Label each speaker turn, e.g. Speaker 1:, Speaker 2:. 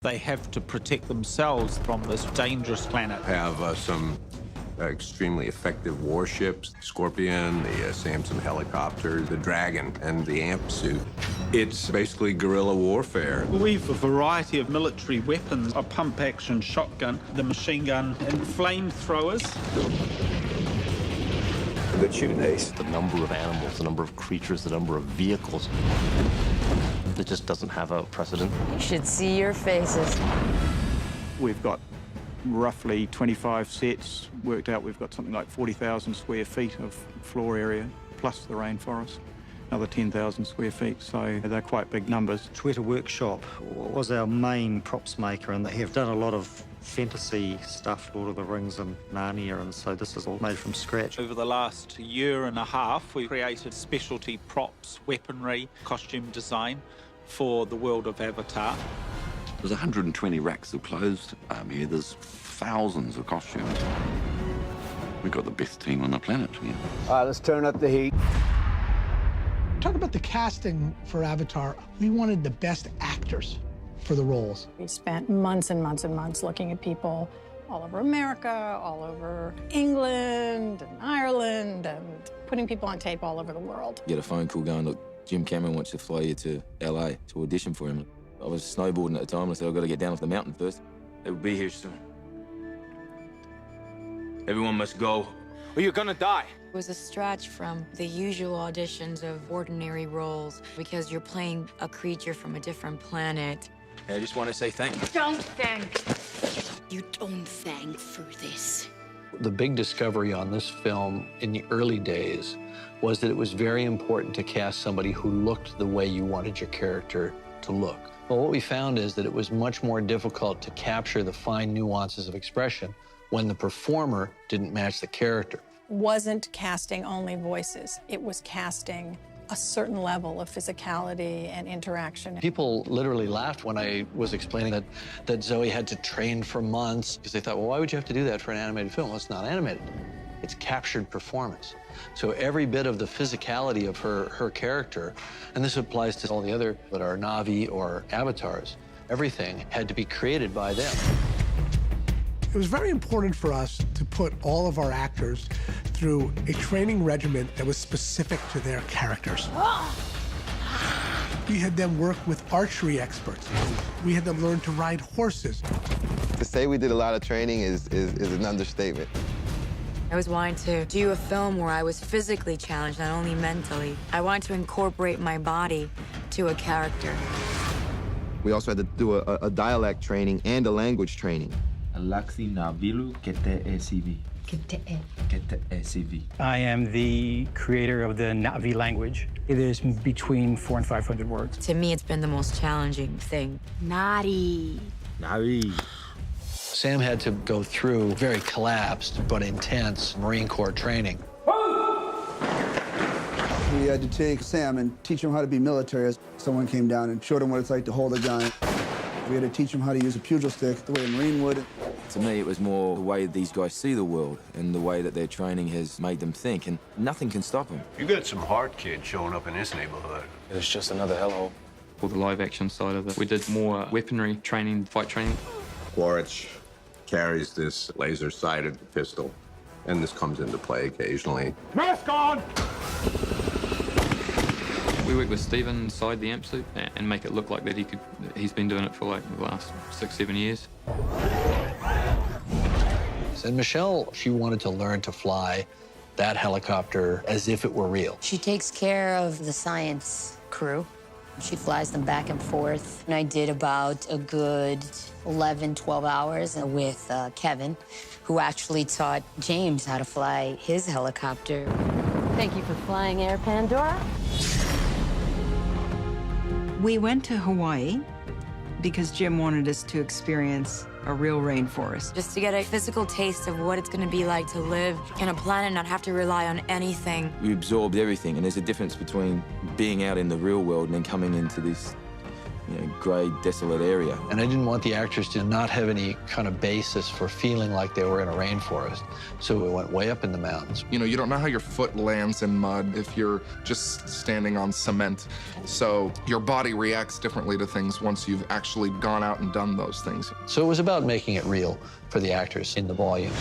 Speaker 1: They have to protect themselves from this dangerous planet.
Speaker 2: Have some extremely effective warships, Scorpion, the Samson helicopter, the Dragon, and the AMP suit. It's basically guerrilla warfare.
Speaker 1: We've a variety of military weapons, a pump-action shotgun, the machine gun, and flamethrowers.
Speaker 3: A good shooting ace.
Speaker 4: The number of animals, the number of creatures, the number of vehicles. It just doesn't have a precedent.
Speaker 5: You should see your faces.
Speaker 6: We've got roughly 25 sets worked out. We've got something like 40,000 square feet of floor area, plus the rainforest, another 10,000 square feet, so they're quite big numbers.
Speaker 7: Twitter Workshop was our main props maker, and they have done a lot of fantasy stuff, Lord of the Rings and Narnia, and so this is all made from scratch.
Speaker 1: Over the last year and a half, we created specialty props, weaponry, costume design for the world of Avatar.
Speaker 8: There's 120 racks of clothes here. There's thousands of costumes. We've got the best team on the planet here.
Speaker 3: All right, let's turn up the heat.
Speaker 9: Talk about the casting for Avatar. We wanted the best actors for the roles.
Speaker 10: We spent months and months and months looking at people all over America, all over England and Ireland, and putting people on tape all over the world.
Speaker 11: Get a phone call going, look, Jim Cameron wants to fly you to LA to audition for him. I was snowboarding at the time. I said, I've got to get down off the mountain first. They will be here soon. Everyone must go, or you're gonna die.
Speaker 5: It was a stretch from the usual auditions of ordinary roles because you're playing a creature from a different planet.
Speaker 11: I just want to say thank you.
Speaker 5: Don't thank. You don't thank for this.
Speaker 12: The big discovery on this film in the early days was that it was very important to cast somebody who looked the way you wanted your character to look. Well, what we found is that it was much more difficult to capture the fine nuances of expression when the performer didn't match the character.
Speaker 10: Wasn't casting only voices. It was casting a certain level of physicality and interaction.
Speaker 12: People literally laughed when I was explaining that Zoe had to train for months because they thought, well, why would you have to do that for an animated film? Well, it's not animated. It's captured performance. So every bit of the physicality of her character, and this applies to all the other that are Na'vi or avatars, everything had to be created by them.
Speaker 9: It was very important for us to put all of our actors through a training regimen that was specific to their characters. We had them work with archery experts. We had them learn to ride horses.
Speaker 3: To say we did a lot of training is an understatement.
Speaker 5: I was wanting to do a film where I was physically challenged, not only mentally. I wanted to incorporate my body to a character.
Speaker 3: We also had to do a dialect training and a language training.
Speaker 11: Alaxi Navilu Kete ECV. Kete ECV.
Speaker 6: I am the creator of the Na'vi language. It is between 400 and 500 words.
Speaker 5: To me, it's been the most challenging thing. Nari.
Speaker 11: Navi.
Speaker 12: Sam had to go through very collapsed but intense Marine Corps training.
Speaker 13: We had to take Sam and teach him how to be military. Someone came down and showed him what it's like to hold a gun. We had to teach him how to use a pugil stick the way a Marine would.
Speaker 11: To me, it was more the way these guys see the world and the way that their training has made them think, and nothing can stop them.
Speaker 2: You got some hard kids showing up in this neighborhood.
Speaker 4: It's just another hellhole.
Speaker 14: For the live action side of it, we did more weaponry training, fight training.
Speaker 2: Quaritch carries this laser-sighted pistol, and this comes into play occasionally.
Speaker 6: Mask on!
Speaker 14: We worked with Stephen inside the amp suit and make it look like that he's been doing it for like the last 6-7 years.
Speaker 12: And Michelle, she wanted to learn to fly that helicopter as if it were real.
Speaker 5: She takes care of the science crew. She flies them back and forth. And I did about a good 11, 12 hours with Kevin, who actually taught James how to fly his helicopter.
Speaker 15: Thank you for flying Air Pandora.
Speaker 16: We went to Hawaii because Jim wanted us to experience a real rainforest.
Speaker 5: Just to get a physical taste of what it's going to be like to live on a planet and not have to rely on anything.
Speaker 11: We absorbed everything, and there's a difference between being out in the real world and then coming into this, grey, desolate area.
Speaker 12: And I didn't want the actors to not have any kind of basis for feeling like they were in a rainforest. So we went way up in the mountains.
Speaker 17: You know, you don't know how your foot lands in mud if you're just standing on cement. So your body reacts differently to things once you've actually gone out and done those things.
Speaker 12: So it was about making it real for the actors in the volume.